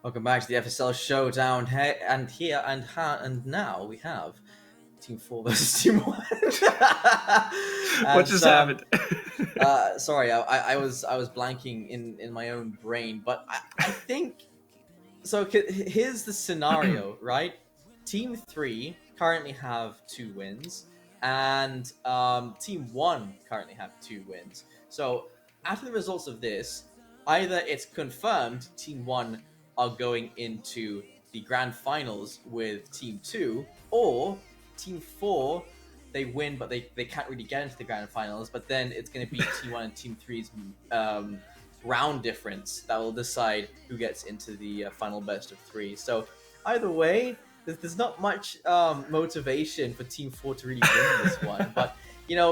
Welcome back to the FSL Showdown. Hey, and now we have Team 4 versus Team 1. What and just happened? sorry, I was blanking in my own brain, but I think so. Here's the scenario, right? Team 3 currently have 2 wins, and Team 1 currently have 2 wins. So after the results of this, either it's confirmed Team 1 are going into the grand finals with Team 2, or Team 4 they win, but they can't really get into the grand finals. But then it's going to be Team 1 and Team 3's round difference that will decide who gets into the final best of 3. So either way, there's not much motivation for Team 4 to really win this one. But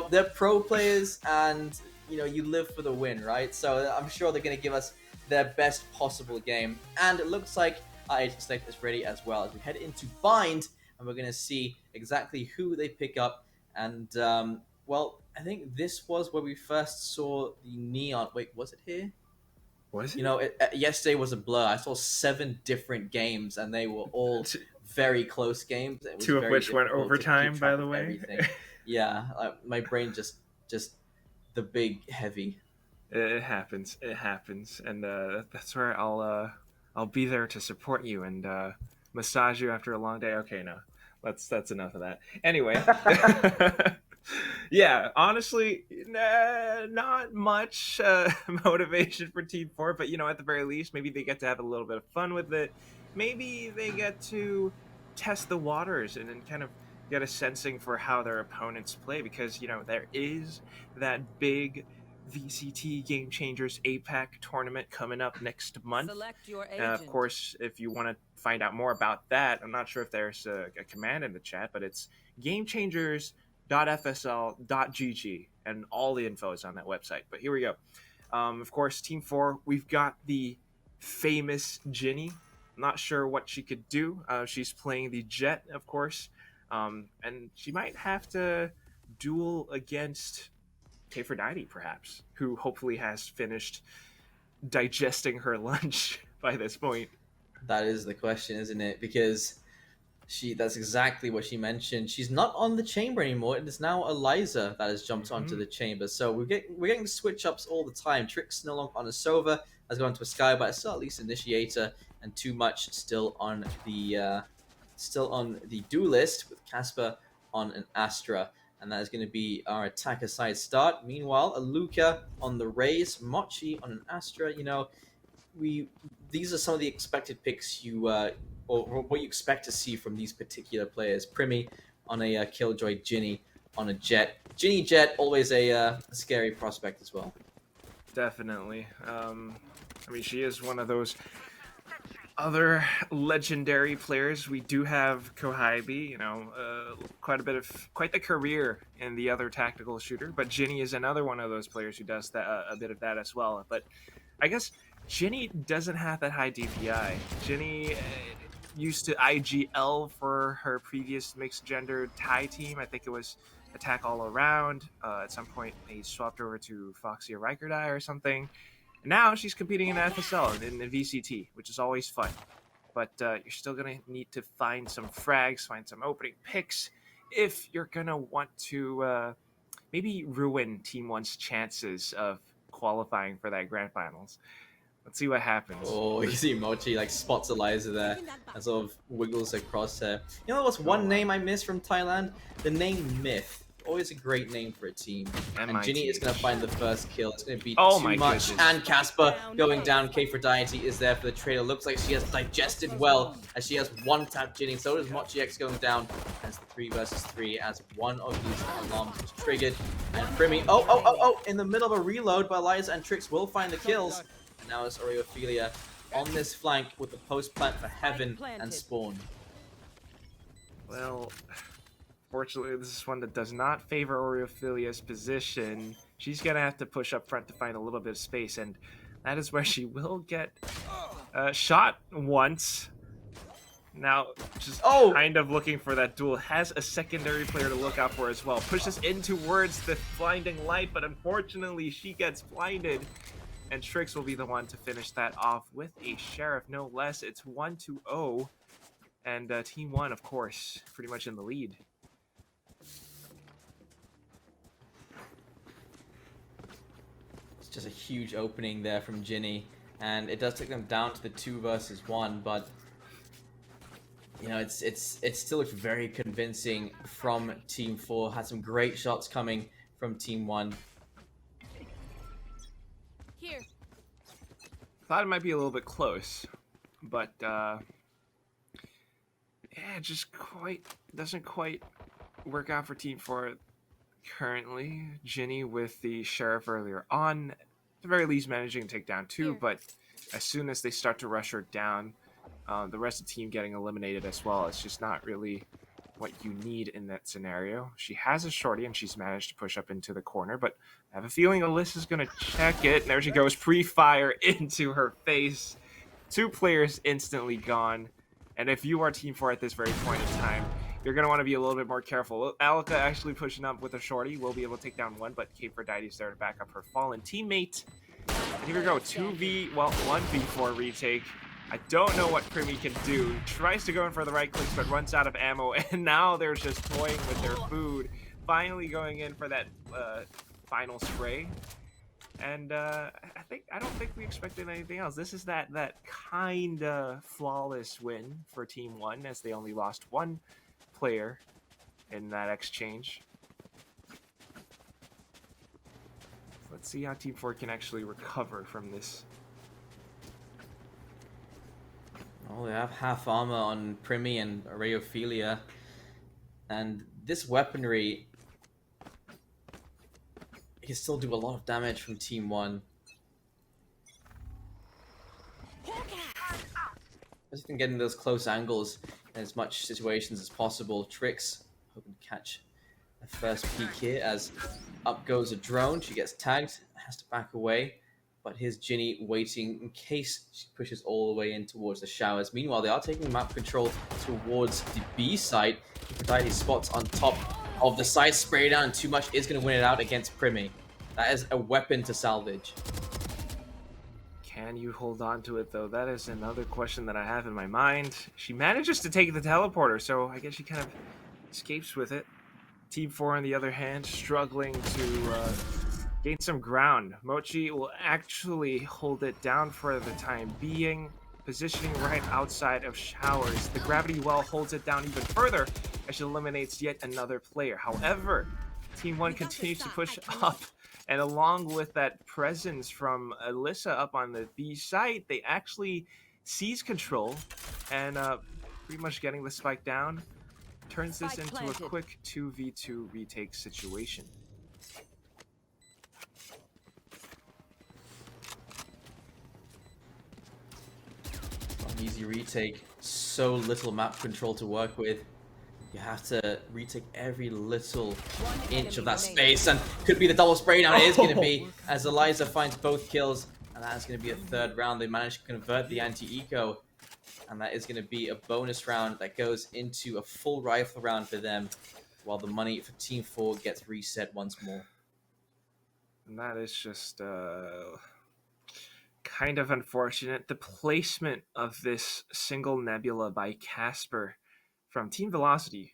they're pro players, and you live for the win, right? So I'm sure they're going to give us their best possible game, and it looks like our agent select is ready as well as we head into bind, and we're going to see exactly who they pick up. And well, I think this was where we first saw the neon. Wait, was it here? Was it? Yesterday was a blur. I saw 7 different games, and they were all very close games. It was Two of very which went difficult to keep overtime, track by of the way. everything. Yeah, my brain just the big heavy. It happens. It happens, and that's where I'll be there to support you and massage you after a long day. Okay, no, that's enough of that. Anyway, yeah, honestly, not much motivation for Team 4, but at the very least, maybe they get to have a little bit of fun with it. Maybe they get to test the waters and then kind of get a sensing for how their opponents play, because there is that big VCT Game Changers APAC tournament coming up next month. Select your agent. Of course, if you want to find out more about that, I'm not sure if there's a command in the chat, but it's gamechangers.fsl.gg, and all the info is on that website. But here we go. Of course, Team 4, we've got the famous Ginny. I'm not sure what she could do. She's playing the Jet, of course, and she might have to duel against Aphrodite, perhaps, who hopefully has finished digesting her lunch by this point. That is the question, isn't it? Because that's exactly what she mentioned. She's not on the chamber anymore. It is now Eliza that has jumped onto the chamber. So we're getting switch ups all the time. Trick's no longer on a Sova, has gone to a Sky, but still at least Initiator, and Too Much still on the duelist with Casper on an Astra. And that is going to be our attacker side start. Meanwhile, Aluka on the Raze, Mochi on an Astra. These are some of the expected picks or what you expect to see from these particular players. Primi on a Killjoy, Ginny on a Jet. Ginny Jet, always a scary prospect as well. Definitely. I mean, she is one of those other legendary players. We do have Kohaibi, quite the career in the other tactical shooter, but Ginny is another one of those players who does that, a bit of that as well. But I guess Ginny doesn't have that high DPI. Ginny used to IGL for her previous mixed gender Thai team. I think it was attack all around. At some point, they swapped over to Foxy or Rikerdai or something. Now she's competing in the FSL and in the VCT, which is always fun. But you're still going to need to find some frags, find some opening picks, if you're going to want to maybe ruin Team 1's chances of qualifying for that grand finals. Let's see what happens. Oh, you see Mochi spots Eliza there and sort of wiggles across her. You know what's one name I miss from Thailand? The name Myth. Always a great name for a team. And Ginny is going to find the first kill. It's going to be Too Much. Goodness. And Casper going down. Aphrodite is there for the trader. Looks like she has digested well as she has one tap Ginny. So does Mochi X going down as the 3 versus 3 as one of these alarms is triggered. And Primi, in the middle of a reload, but Eliza and Trix will find the kills. And now it's Aureophilia on this flank with the post plant for Heaven and Spawn. Well, fortunately, this is one that does not favor Aureophilia's position. She's going to have to push up front to find a little bit of space, and that is where she will get shot once. Now, just kind of looking for that duel. Has a secondary player to look out for as well. Pushes in towards the blinding light, but unfortunately, she gets blinded. and Trix will be the one to finish that off with a Sheriff, no less. It's 1-0, and Team 1, of course, pretty much in the lead. It's just a huge opening there from Ginny, and it does take them down to the 2 versus 1, but you know, it still looks very convincing from Team 4. Had some great shots coming from Team 1. Here. Thought it might be a little bit close, but yeah, just doesn't quite work out for Team 4 currently. Ginny with the Sheriff earlier on, at the very least managing to take down 2, but as soon as they start to rush her down, the rest of the team getting eliminated as well. It's just not really what you need in that scenario. She has a shorty, and she's managed to push up into the corner, but I have a feeling Alyssa's going to check it. And there she goes, pre-fire into her face. 2 players instantly gone. And if you are Team 4 at this very point in time, you're going to want to be a little bit more careful. Alika actually pushing up with a shorty. Will be able to take down 1, but Aphrodite's there to back up her fallen teammate. And here we go, 1v4 retake. I don't know what Primi can do. Tries to go in for the right clicks, but runs out of ammo, and now they're just toying with their food. Finally going in for that final spray. And I don't think we expected anything else. This is that kind of flawless win for Team 1, as they only lost 1 player in that exchange. Let's see how Team 4 can actually recover from this. Oh, they have half armor on Primi and Rayophilia, and this weaponry can still do a lot of damage from Team 1. Just been getting those close angles in as much situations as possible. Trix hoping to catch the first peek here as up goes a drone. She gets tagged, has to back away. But here's Ginny waiting in case she pushes all the way in towards the showers. Meanwhile, they are taking map control towards the B site. Aphrodite spots on top of the side, spray down, and Too Much is going to win it out against Primi. That is a weapon to salvage. Can you hold on to it, though? That is another question that I have in my mind. She manages to take the teleporter, so I guess she kind of escapes with it. Team 4, on the other hand, struggling to gain some ground. Mochi will actually hold it down for the time being, positioning right outside of showers. The gravity well holds it down even further as she eliminates yet another player. However, Team 1 continues to push up, and along with that presence from Alyssa up on the B site, they actually seize control and pretty much getting the spike down turns this into a quick 2v2 retake situation. Easy retake, so little map control to work with. You have to retake every little inch of that space, and could be the double spray down. It is going to be, as Eliza finds both kills, and that is going to be a 3rd round. They managed to convert the anti-eco, and that is going to be a bonus round that goes into a full rifle round for them, while the money for Team 4 gets reset once more. And that is just kind of unfortunate. The placement of this single nebula by Casper from Team Velocity,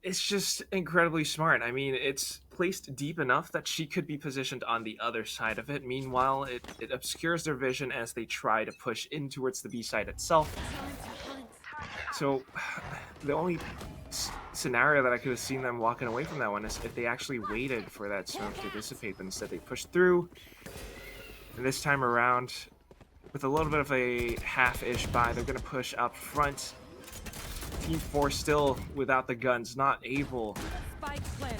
it's just incredibly smart. I mean, it's placed deep enough that she could be positioned on the other side of it. Meanwhile, it obscures their vision as they try to push in towards the B side itself. So the only scenario that I could have seen them walking away from that one is if they actually waited for that smoke to dissipate, but instead they pushed through. And this time around, with a little bit of a half-ish buy, they're going to push up front. Team 4 still without the guns, not able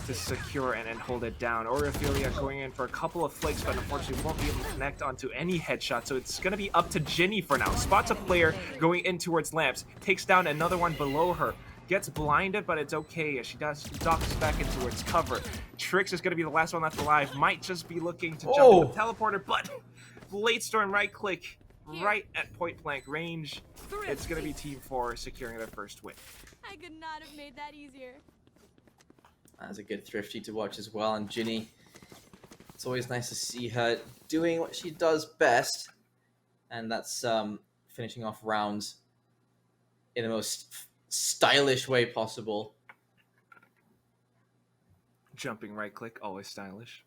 to secure and hold it down. Oriofilia going in for a couple of flicks, but unfortunately won't be able to connect onto any headshot. So it's going to be up to Ginny for now. Spots a player going in towards Lamps, takes down another one below her. Gets blinded, but it's okay as she docks back in towards cover. Trix is going to be the last one left alive. Might just be looking to jump in the teleporter, but Blade Storm right click right at point blank range. It's going to be Team 4 securing their first win. I could not have made that easier. That's a good Thrifty to watch as well, and Ginny It's always nice to see her doing what she does best, and that's finishing off rounds in the most stylish way possible. Jumping right click, always stylish.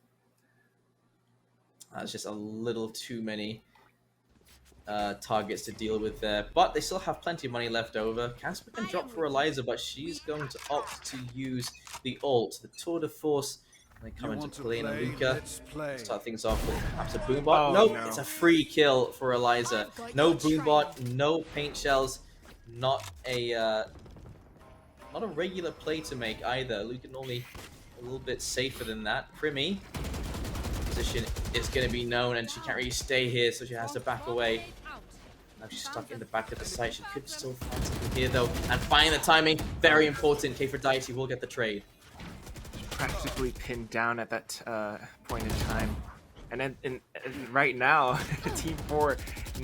That's just a little too many targets to deal with there, but they still have plenty of money left over. Casper can drop for Eliza, but she's going to opt to use the ult, the tour de force, and they come into play in Aluka. Start things off with perhaps a boombot. Oh, Nope, no. it's a free kill for Eliza. No boombot, no paint shells, not a regular play to make either. Aluka normally a little bit safer than that. Primi position is going to be known, and she can't really stay here, so she has to back away. Now she's stuck in the back of the site. She could still find something here, though. And finding the timing, very important. Kfredite will get the trade. Practically pinned down at that point in time. And right now, Team 4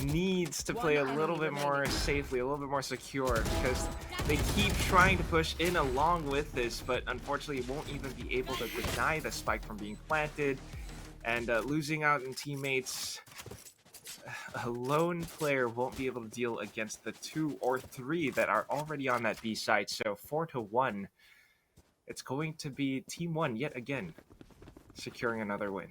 needs to play a little bit more safely, a little bit more secure, because they keep trying to push in along with this, but unfortunately won't even be able to deny the spike from being planted. And losing out in teammates, a lone player won't be able to deal against the 2 or 3 that are already on that B side. So 4-1, it's going to be Team 1 yet again securing another win.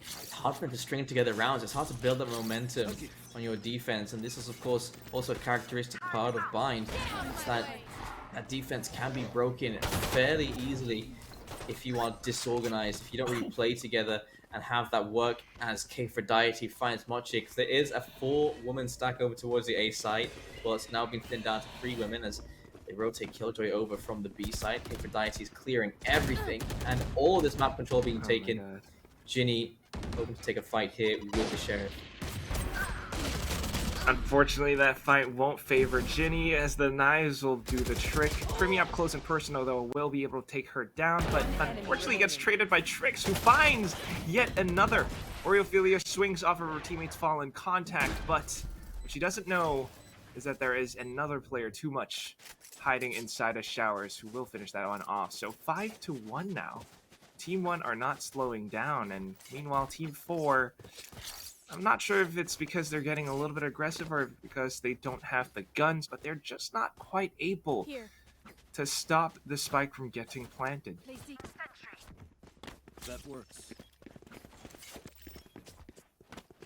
It's hard for them to string together rounds. It's hard to build up momentum on your defense, and this is of course also a characteristic part of Bind. It's that defense can be broken fairly easily if you are disorganized, if you don't really play together and have that work as Kfredite finds Mochi, because there is a 4-woman stack over towards the A side. Well, it's now been thinned down to 3 women as they rotate Killjoy over from the B side. Kfredite is clearing everything, and all this map control being taken. Ginny hoping to take a fight here with the Sheriff. Unfortunately, that fight won't favor Ginny, as the knives will do the trick. Primi up close and personal, though, will be able to take her down, but unfortunately gets traded by Trix, who finds yet another. Oreophilia swings off of her teammate's fall in contact, but what she doesn't know is that there is another player too much hiding inside of Showers, who will finish that one off. So 5-1 now. Team 1 are not slowing down, and meanwhile, Team 4... I'm not sure if it's because they're getting a little bit aggressive or because they don't have the guns, but they're just not quite able to stop the spike from getting planted. That works.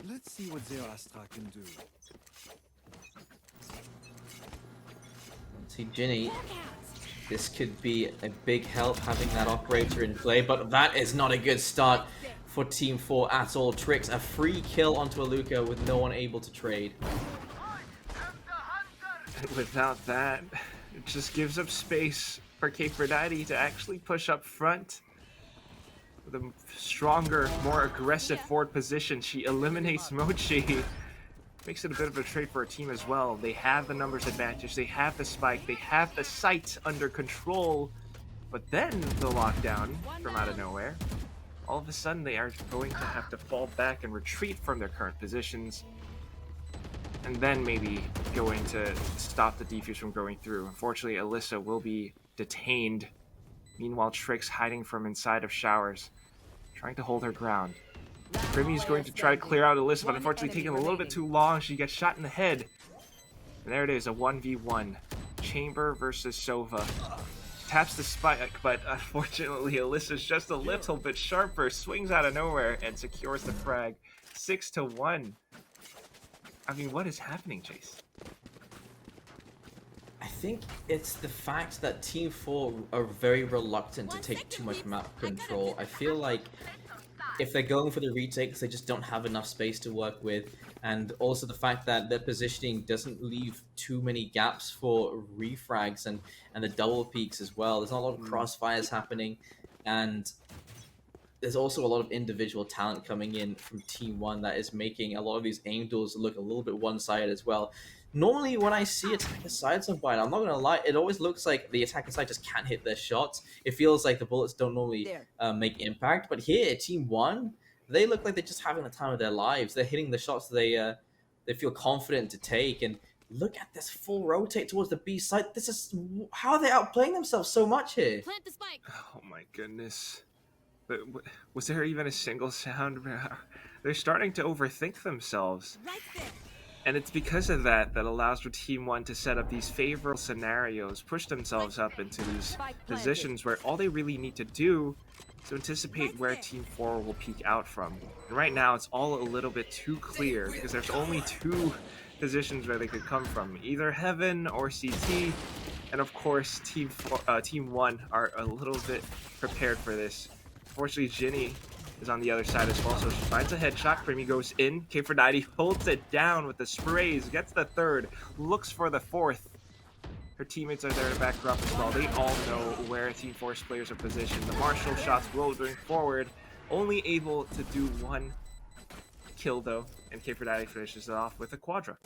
Let's see what Zero Astra can do. See, Ginny, this could be a big help having that operator in play, but that is not a good start for Team 4 at all. Trix, a free kill onto Aluka with no one able to trade. Without that, it just gives up space for Kfredite to actually push up front. With a stronger, more aggressive forward position, she eliminates Mochi. Makes it a bit of a trade for her team as well. They have the numbers advantage, they have the spike, they have the site under control. But then the lockdown from out of nowhere. All of a sudden, they are going to have to fall back and retreat from their current positions, and then maybe going to stop the defuse from going through. Unfortunately, Alyssa will be detained. Meanwhile, Trix hiding from inside of Showers, trying to hold her ground. Primi is going to try to clear out Alyssa, but unfortunately taking a little bit too long. She gets shot in the head. And there it is, a 1v1. Chamber versus Sova. Taps the spike, but unfortunately Alyssa's just a little bit sharper, swings out of nowhere and secures the frag. 6-1. I mean, what is happening, Chase? I think it's the fact that Team 4 are very reluctant to take too much map control. I feel like if they're going for the retakes, they just don't have enough space to work with. And also the fact that their positioning doesn't leave too many gaps for refrags and the double peaks as well. There's not a lot of crossfires happening. And there's also a lot of individual talent coming in from Team 1 that is making a lot of these aim duels look a little bit one-sided as well. Normally, when I see attacker sides on Bind, I'm not going to lie, it always looks like the attacker side just can't hit their shots. It feels like the bullets don't normally make impact. But here, Team 1, they look like they're just having the time of their lives. They're hitting the shots they feel confident to take. And Look at this full rotate towards the B side. This is how are they outplaying themselves so much here? Plant the spike. Oh my goodness. But was there even a single sound? They're starting to overthink themselves. Right there. And it's because of that that allows for Team 1 to set up these favorable scenarios, push themselves up into these positions where all they really need to do is to anticipate where Team 4 will peek out from. And right now, it's all a little bit too clear because there's only 2 positions where they could come from, either Heaven or CT. And of course, Team 1 are a little bit prepared for this. Unfortunately, Ginny is on the other side as well, so she finds a headshot. Primi goes in. K490 holds it down with the sprays, gets the third, looks for the fourth. Her teammates are there to back her up as well. They all know where Team 4's players are positioned. The Marshall shots rolling forward, only able to do 1 kill though, and K490 finishes it off with a quadra.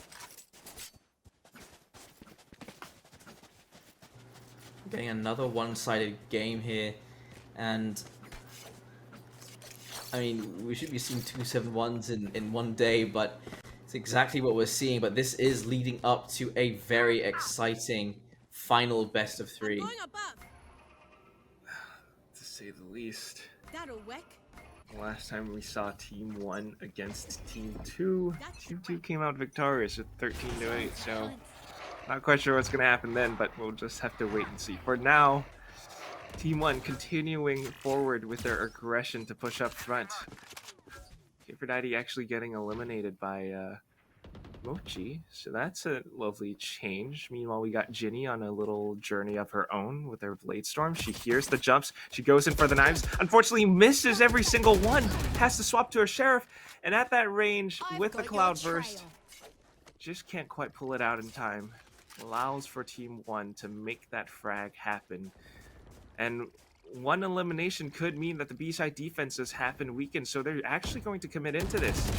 Getting another one-sided game here, and I mean, we should be seeing 2 7-1s in one day, but it's exactly what we're seeing. But this is leading up to a very exciting final best of 3. I'm going above. To say the least. That'll work. The last time we saw Team 1 against Team 2, Team 2 came out victorious with 13-8, so not quite sure what's going to happen then, but we'll just have to wait and see. For now, Team 1 continuing forward with their aggression to push up front. K490 actually getting eliminated by Mochi, so that's a lovely change. Meanwhile, we got Ginny on a little journey of her own with her Blade Storm. She hears the jumps, she goes in for the knives, unfortunately misses every single one, has to swap to her Sheriff, and at that range with the Cloud Burst, just can't quite pull it out in time. Allows for Team 1 to make that frag happen. And 1 elimination could mean that the B-side defenses have been weakened, so they're actually going to commit into this.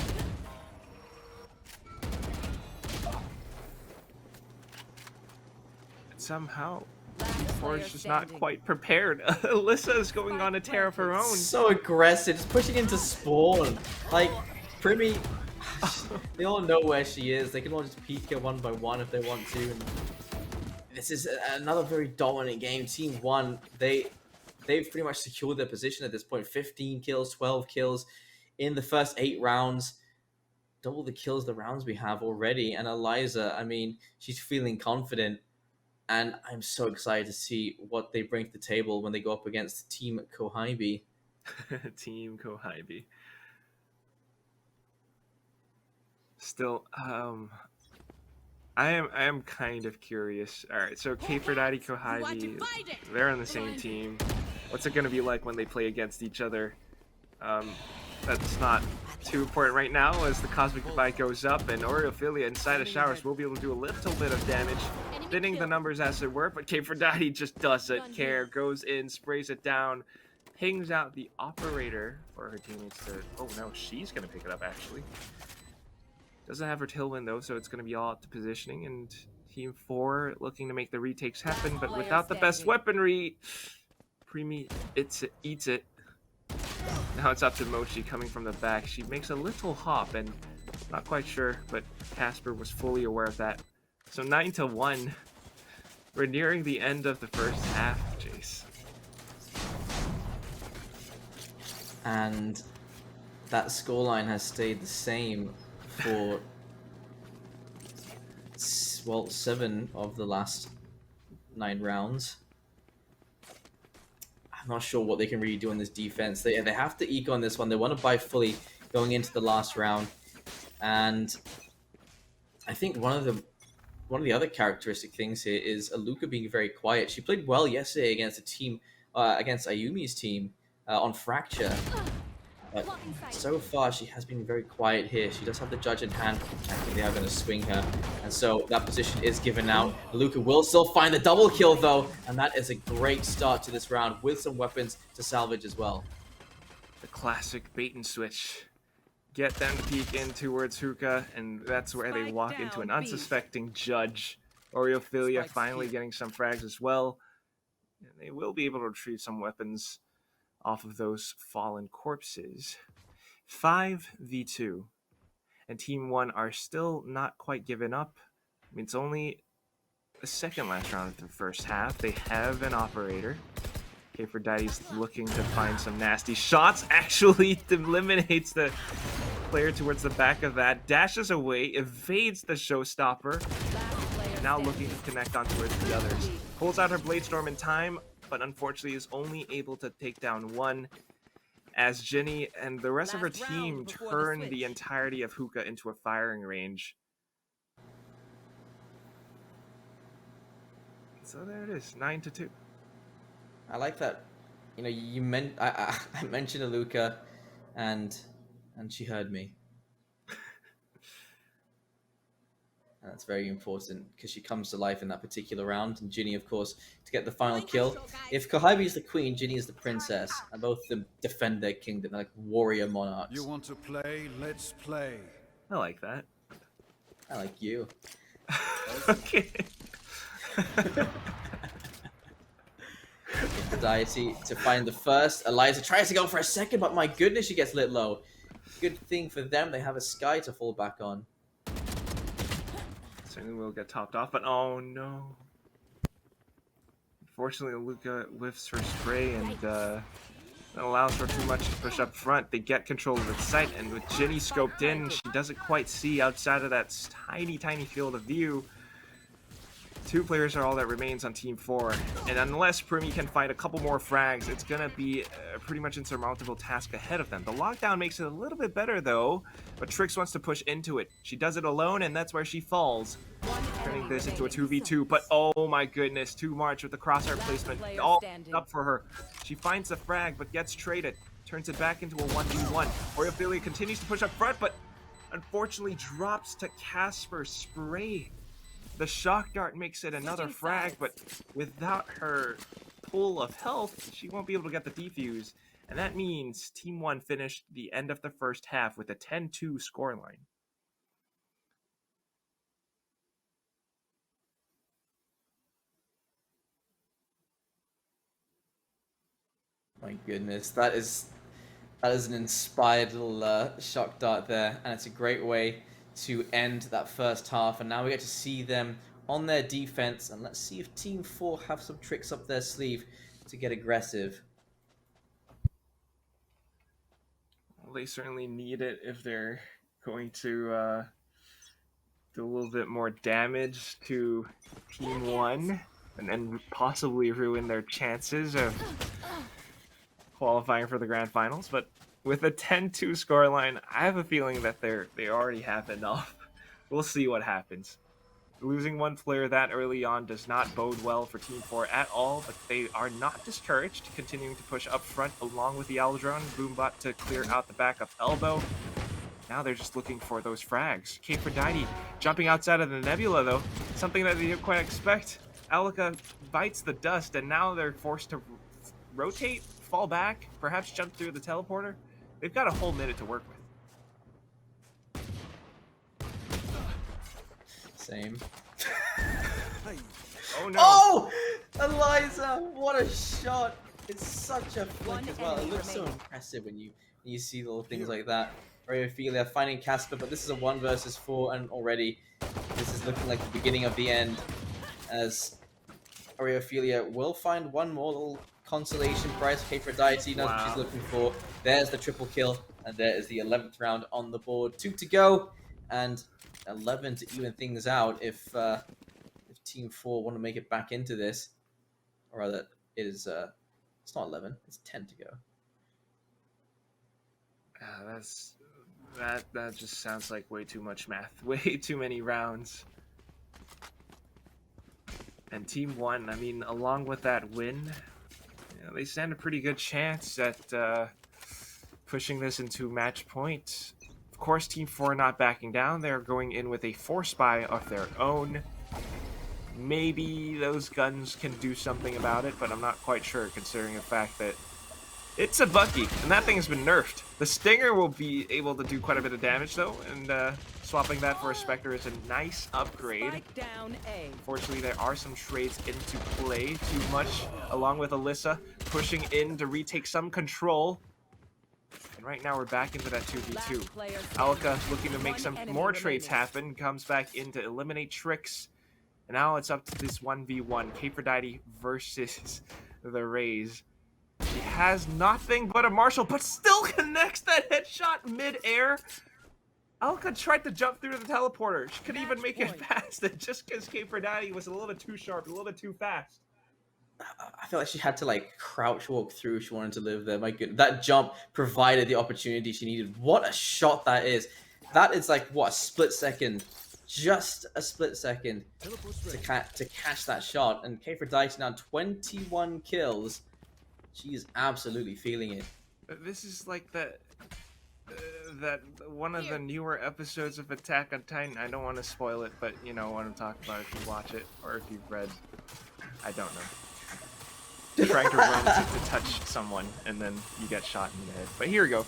And somehow, Team is just not quite prepared. Alyssa is going on a tear of her own. So aggressive, just pushing into spawn. Like, Primi, they all know where she is. They can all just peek her 1 by 1 if they want to. And this is another very dominant game. Team 1, they've pretty much secured their position at this point. 15 kills, 12 kills in the first 8 rounds. Double the kills the rounds we have already. And Eliza, I mean, she's feeling confident. And I'm so excited to see what they bring to the table when they go up against Team Kohibi. Team Kohibi. Still, I am kind of curious. All right, so K490, Kohibi, they're on the same team. What's it going to be like when they play against each other? That's not too important right now as the Cosmic Divide goes up, and Oreophilia inside of Showers will be able to do a little bit of damage, thinning the numbers as it were, but K490 just doesn't care. Goes in, sprays it down, pings out the operator for her teammates to... Oh no, she's going to pick it up actually. Doesn't have her tailwind though, so it's going to be all up to positioning, and Team 4 looking to make the retakes happen, but without the best weaponry, Primi eats it. Now it's up to Mochi coming from the back. She makes a little hop, and not quite sure, but Casper was fully aware of that. So 9-1. We're nearing the end of the first half, Jace. And that scoreline has stayed the same for, well, 7 of the last 9 rounds. I'm not sure what they can really do on this defense. They have to eco on this one. They want to buy fully going into the last round. And I think one of the other characteristic things here is Aluka being very quiet. She played well yesterday against a team, against Ayumi's team on Fracture. But so far, she has been very quiet here. She does have the judge in hand. I think they are going to swing her. And so that position is given out. Luca will still find the double kill, though. And that is a great start to this round with some weapons to salvage as well. The classic bait and switch. Get them to peek in towards Hookah, and that's where they walk into an unsuspecting judge. Oreophilia finally getting some frags as well. And they will be able to retrieve some weapons off of those fallen corpses. 5v2. And Team 1 are still not quite given up. I mean, it's only the second last round of the first half. They have an operator. Aphrodite's looking to find some nasty shots. Actually eliminates the player towards the back of that. Dashes away, evades the showstopper. Now looking to connect on towards the others. Pulls out her Blade Storm in time, but unfortunately is only able to take down one, as Ginny and the rest of her team turn the entirety of Hookah into a firing range. So there it is, 9-2. I like that. You know, I mentioned Aluka, and she heard me. And that's very important because she comes to life in that particular round. And Ginny, of course, to get the final kill. If Kohibi is the queen, Ginny is the princess, and both of them defend their kingdom. They're like warrior monarchs. You want to play? Let's play. I like that. I like you. Okay. Aphrodite to find the first. Eliza tries to go for a second, but my goodness, she gets lit low. Good thing for them, they have a Sky to fall back on. Certainly will get topped off, but oh no. Unfortunately, Luca whiffs her spray, and that allows her too much to push up front. They get control of the site, and with Ginny scoped in, she doesn't quite see outside of that tiny field of view. 2 players are all that remains on Team 4, and unless Primi can find a couple more frags, it's going to be a pretty much insurmountable task ahead of them. The lockdown makes it a little bit better, though, but Trix wants to push into it. She does it alone, and that's where she falls, turning this into a 2v2, but oh my goodness, too much with the crosshair placement, all up for her. She finds the frag, but gets traded, turns it back into a 1v1. Oriophilia continues to push up front, but unfortunately drops to Casper's spray. The shock dart makes it another frag, but without her pool of health, she won't be able to get the defuse. And that means Team 1 finished the end of the first half with a 10-2 scoreline. My goodness, that is an inspired little shock dart there, and it's a great way to end that first half. And now we get to see them on their defense, and let's see if Team 4 have some tricks up their sleeve to get aggressive. Well, they certainly need it if they're going to do a little bit more damage to Team 1 and then possibly ruin their chances of qualifying for the grand finals. But with a 10-2 scoreline, I have a feeling that they already have enough. We'll see what happens. Losing one player that early on does not bode well for Team 4 at all, but they are not discouraged, continuing to push up front along with the Aldrone. Boombot to clear out the backup elbow. Now they're just looking for those frags. Aphrodite jumping outside of the nebula, though. Something that they didn't quite expect. Alika bites the dust, and now they're forced to rotate, fall back, perhaps jump through the teleporter. They've got a whole minute to work with. Same. Oh no! Oh! Eliza! What a shot! It's such a flick as well. It looks so impressive when you see little things like that. Ophelia finding Casper, but this is a 1 versus 4, and already this is looking like the beginning of the end, as Ophelia will find one more little consolation prize. Aphrodite knows what she's looking for. There's the triple kill, and there is the 11th round on the board. 2 to go, and 11 to even things out if Team 4 want to make it back into this. Or rather, it is, it's not 11, it's 10 to go. That just sounds like way too much math. Way too many rounds. And Team 1, I mean, along with that win, you know, they stand a pretty good chance at pushing this into match point. Of course, Team 4 not backing down. They're going in with a force buy of their own. Maybe those guns can do something about it, but I'm not quite sure, considering the fact that it's a Bucky, and that thing has been nerfed. The Stinger will be able to do quite a bit of damage, though, and swapping that for a Spectre is a nice upgrade. Unfortunately, there are some trades into play. Too much, along with Alyssa, pushing in to retake some control. And right now we're back into that 2v2. Last player Alka looking to make One some enemy more trades remaining. happen, comes back in to eliminate Tricks. And now it's up to this 1v1. Aphrodite versus the Rays. She has nothing but a Marshall, but still connects that headshot mid-air. Alka tried to jump through the teleporter. She couldn't even make it past it just because Aphrodite was a little bit too sharp, a little bit too fast. I feel like she had to like crouch walk through if she wanted to live there. My goodness, that jump provided the opportunity she needed. What a shot that is! That is like what, a split second, just a split second to catch that shot. And Aphrodite now 21 kills. She's absolutely feeling it. This is like that one of the newer episodes of Attack on Titan. I don't want to spoil it, but you know what I'm talking about if you watch it or if you've read. I don't know. Trying to run to touch someone and then you get shot in the head. But here we go.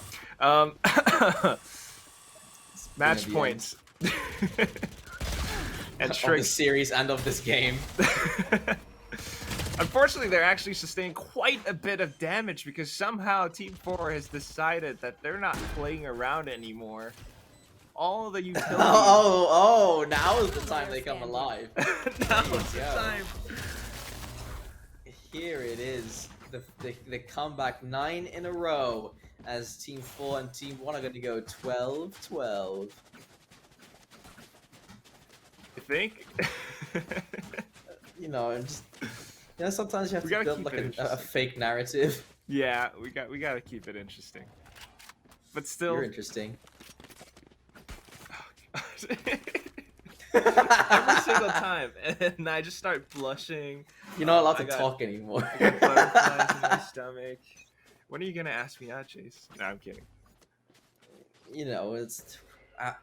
Match points. And Of the Tricks. series and of this game. Unfortunately, they're actually sustaining quite a bit of damage because somehow Team 4 has decided that they're not playing around anymore. All of the utilities. Oh, now is the time they come alive. Now is the time. Here it is, the comeback 9 in a row as Team 4 and Team 1 are going to go 12-12. You think? You know, and just sometimes you have We to gotta build keep like it a interesting. fake narrative. Yeah, we gotta keep it interesting. But still, You're interesting. every single time, and I just start blushing. You're not allowed I to got- talk anymore. I got butterflies in my stomach. When are you gonna ask me out, Chase? No, I'm kidding. You know, it's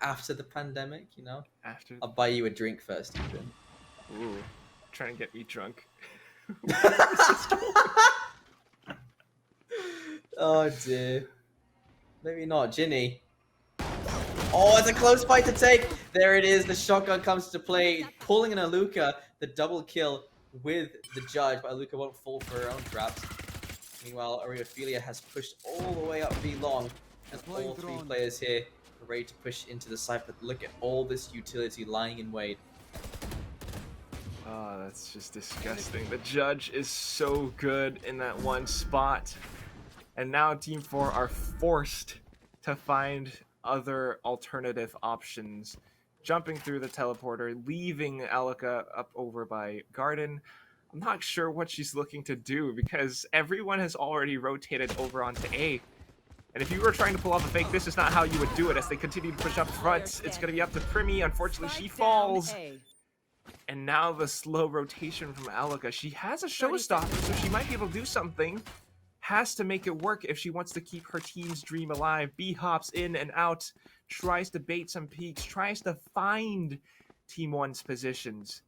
after the pandemic. You know, After, I'll buy you a drink first, Ethan. ooh, trying to get me drunk. Oh dear. Maybe not, Ginny. Oh, it's a close fight to take. There it is. The shotgun comes to play, pulling in Aluka. The double kill with the judge, but Aluka won't fall for her own traps. Meanwhile, Ariophilia has pushed all the way up B long, and all three players here are ready to push into the site. But look at all this utility lying in wait. Oh, that's just disgusting. The judge is so good in that one spot. And now Team 4 are forced to find other alternative options. Jumping through the teleporter, leaving Alka up over by Garden. I'm not sure what she's looking to do because everyone has already rotated over onto A. And if you were trying to pull off a fake, this is not how you would do it. As they continue to push up front, it's going to be up to Primi. Unfortunately, she falls. And now the slow rotation from Alka. She has a showstopper, so she might be able to do something. Has to make it work if she wants to keep her team's dream alive. B hops in and out, tries to bait some peeks, tries to find Team 1's positions.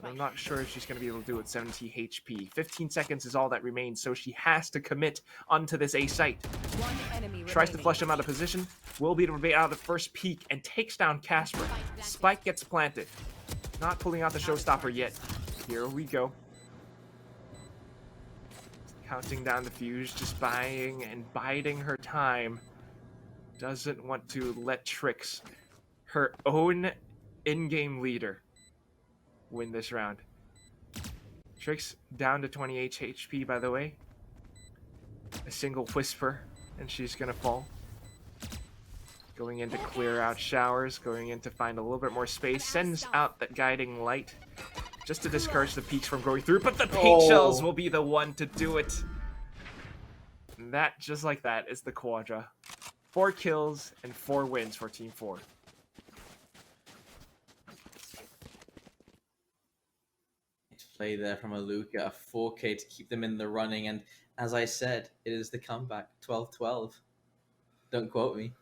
But I'm not sure if she's going to be able to do it. 70 HP. 15 seconds is all that remains, so she has to commit onto this A site. Tries to flush him out of position, will be able to bait out the first peek, and takes down Casper. Spike gets planted. Not pulling out the showstopper yet. Here we go. Counting down the fuse, just buying and biding her time. Doesn't want to let Tricks, her own in-game leader, win this round. Tricks down to 28 HP, by the way. A single whisper, and she's gonna fall. Going in to clear out showers, going in to find a little bit more space, sends out that guiding light just to discourage the peaks from going through, but the paint shells will be the one to do it. And that, just like that, is the quadra. 4 kills and 4 wins for Team 4. Play there from Aluka, a 4K to keep them in the running, and as I said, it is the comeback, 12-12. Don't quote me.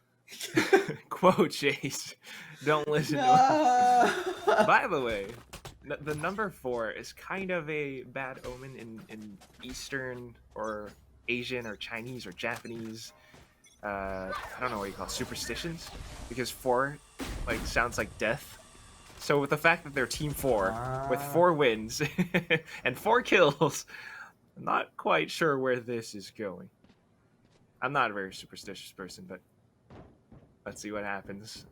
Quote, Chase. Don't listen to him. By the way, the number 4 is kind of a bad omen in Eastern or Asian or Chinese or Japanese, I don't know what you call it, superstitions, because 4 like sounds like death. So with the fact that they're Team 4 with 4 wins and 4 kills, I'm not quite sure where this is going. I'm not a very superstitious person, but let's see what happens.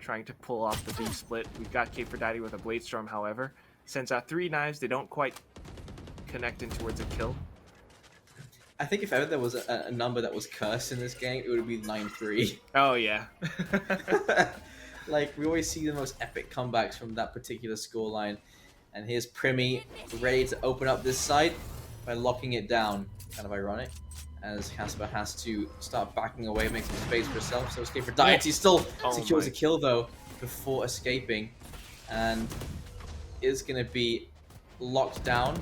Trying to pull off the B split. We've got K4Daddy with a Blade Storm, however. Sends out 3 knives. They don't quite connect in towards a kill. I think if ever there was a number that was cursed in this game, it would be 9-3. Oh, yeah. Like, we always see the most epic comebacks from that particular scoreline. And here's Primi ready to open up this side by locking it down. Kind of ironic, as Casper has to start backing away, make some space for herself. So escape for Diet. He still secures a kill, though, before escaping. And is going to be locked down.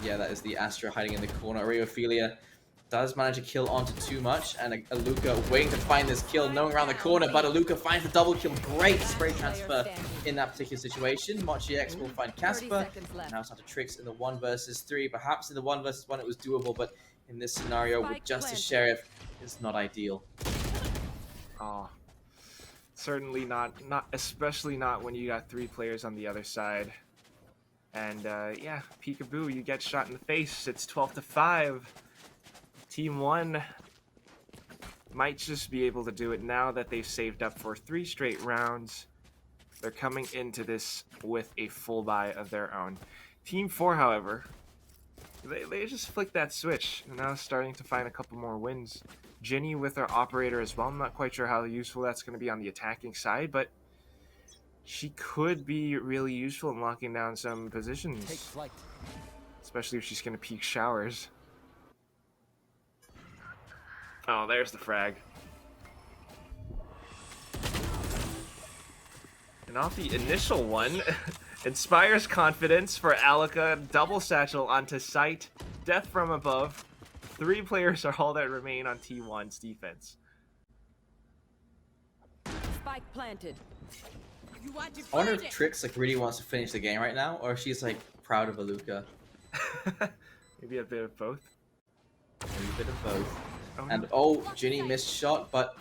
Yeah, that is the Astra hiding in the corner. Areophilia does manage to kill onto too much, and Aluka waiting to find this kill, knowing around the corner, but Aluka finds the double kill. Great spray transfer in that particular situation. Mochi X will find Casper. Now it's not to Tricks in the 1 versus 3. Perhaps in the 1 versus 1 it was doable, but in this scenario with just a Sheriff, it's not ideal. Oh, certainly not, especially not when you got 3 players on the other side. And yeah, peekaboo, you get shot in the face. It's 12-5. Team 1 might just be able to do it now that they've saved up for 3 straight rounds. They're coming into this with a full buy of their own. Team 4, however, they just flicked that switch and now starting to find a couple more wins. Ginny with her operator as well. I'm not quite sure how useful that's going to be on the attacking side, but she could be really useful in locking down some positions. Take flight. Especially if she's going to peek showers. Oh, there's the frag. And off the initial one, inspires confidence for Alika. Double satchel onto sight. Death from above. 3 players are all that remain on T1's defense. Spike planted. I wonder if Trix like really wants to finish the game right now, or if she's like proud of Aluka. Maybe a bit of both. Maybe a bit of both. Oh, And no. oh, Ginny missed shot, but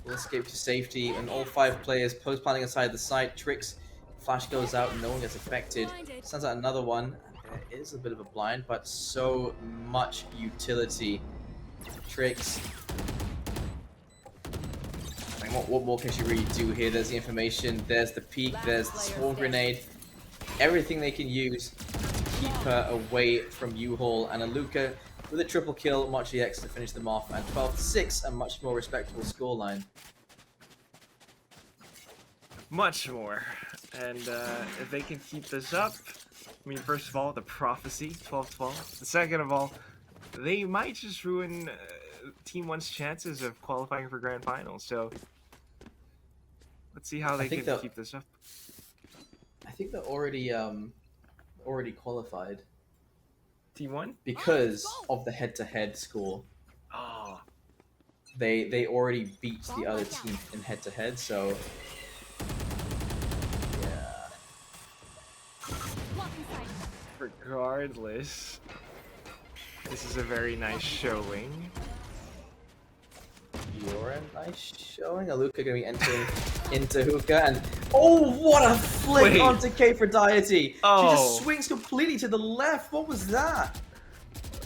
will escape to safety. And all 5 players post planting inside the site. Trix flash goes out, and no one gets affected. Sends out another one. There is a bit of a blind, but so much utility. Trix. What more can she really do here? There's the information, there's the peek, there's the swarm grenade. Everything they can use to keep her away from U-Haul. And Aluka with a triple kill, Mochi X to finish them off. And 12-6, a much more respectable scoreline. Much more. And if they can keep this up, I mean, first of all, the prophecy, 12-12. Second of all, they might just ruin Team 1's chances of qualifying for Grand Finals. So let's see how they can keep this up. I think they're already qualified Team 1? because of the head-to-head score. Oh. They already beat the other team in head-to-head, so yeah. Regardless, this is a very nice showing. You're a nice showing. Aluka gonna be entering into Hookah, and oh, what a flick Wait. onto K4Diety! Oh. She just swings completely to the left. What was that?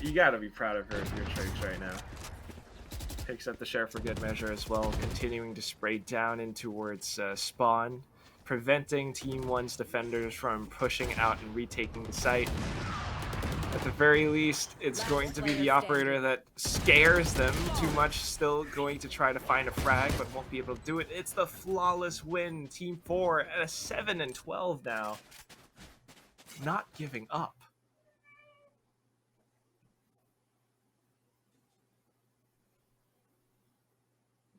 You gotta be proud of her if you're Triggs right now. Picks up the Sheriff for good measure as well, continuing to spray down in towards spawn, preventing Team 1's defenders from pushing out and retaking the site. At the very least, it's going to be the operator that scares them too much, still going to try to find a frag, but won't be able to do it. It's the flawless win. Team 4 at a 7-12 now. Not giving up.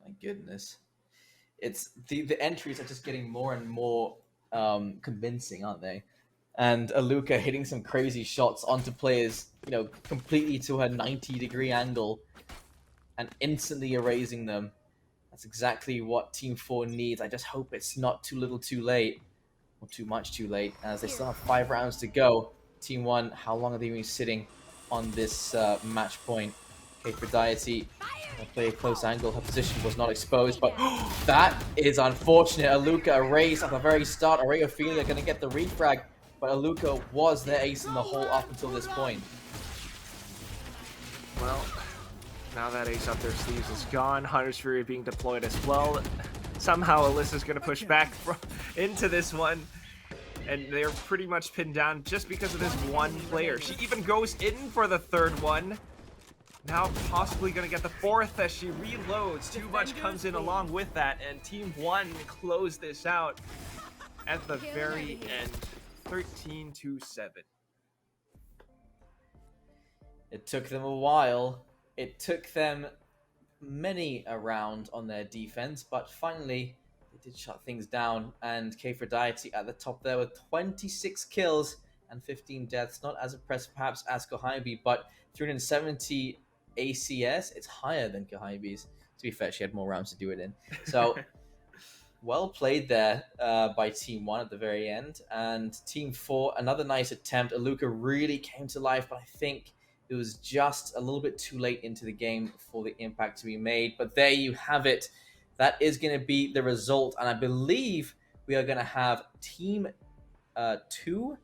My goodness. It's the entries are just getting more and more convincing, aren't they? And Aluka hitting some crazy shots onto players, you know, completely to her 90-degree angle and instantly erasing them. That's exactly what Team 4 needs. I just hope it's not too little too late, or too much too late, as they still have 5 rounds to go. Team 1, how long are they been sitting on this match point? K4Diety will play a close angle. Her position was not exposed, but that is unfortunate. Aluka erased at the very start. Areophilia going to get the refrag. But Aluka was their ace in the hole up until this point. Well, now that ace up their sleeves is gone, Hunter's Fury being deployed as well. Somehow Alyssa's going to push back into this one, and they're pretty much pinned down just because of this one player. She even goes in for the third one. Now possibly going to get the fourth as she reloads. Too much comes in along with that, and Team 1 close this out at the very end, 13-7. It took them a while. It took them many a round on their defense, but finally they did shut things down. And Kfrodiety at the top there with 26 kills and 15 deaths. Not as impressive perhaps as Kohibi, but 370 ACS. It's higher than Kohibi's. To be fair, she had more rounds to do it in. So well played there by Team 1 at the very end. And Team 4, another nice attempt. Aluka really came to life, but I think it was just a little bit too late into the game for the impact to be made. But there you have it. That is going to be the result. And I believe we are going to have Team 2.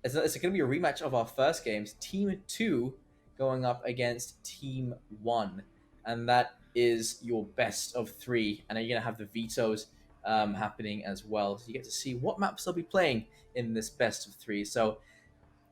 It's going to be a rematch of our first games. Team 2 going up against Team 1. And that is your best of 3. And then you're going to have the vetoes happening as well. So you get to see what maps they'll be playing in this best of 3. So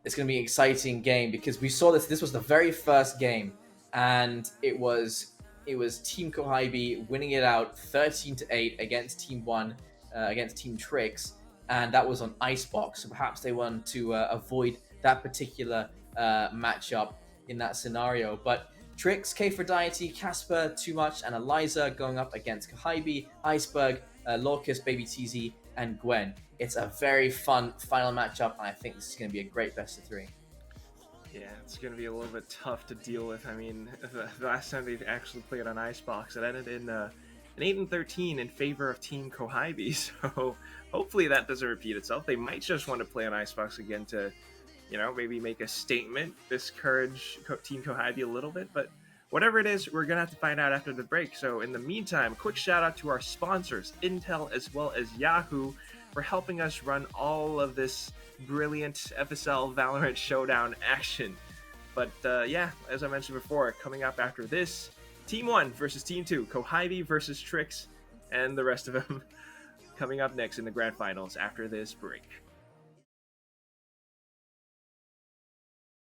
it's going to be an exciting game because we saw this was the very first game, and it was Team Kohibi winning it out 13-8 against Team 1, against Team Trix, and that was on Icebox. So perhaps they want to avoid that particular matchup in that scenario. But Trix, Kfrodiety, Casper, Too Much, and Eliza going up against Kohibi, Iceberg, Lorcus, Baby TZ, and Gwen. It's a very fun final matchup, and I think this is going to be a great best of 3. Yeah, it's going to be a little bit tough to deal with. I mean, the last time they actually played on Icebox, it ended in an 8-13 in favor of Team Kohibi. So hopefully that doesn't repeat itself. They might just want to play on Icebox again to, maybe make a statement, discourage Team Kohibi a little bit. But whatever it is, we're going to have to find out after the break. So in the meantime, quick shout out to our sponsors, Intel as well as Yahoo, for helping us run all of this brilliant FSL Valorant Showdown action. But yeah, as I mentioned before, coming up after this, Team 1 versus Team 2, Kohibi versus Trix, and the rest of them coming up next in the grand finals after this break.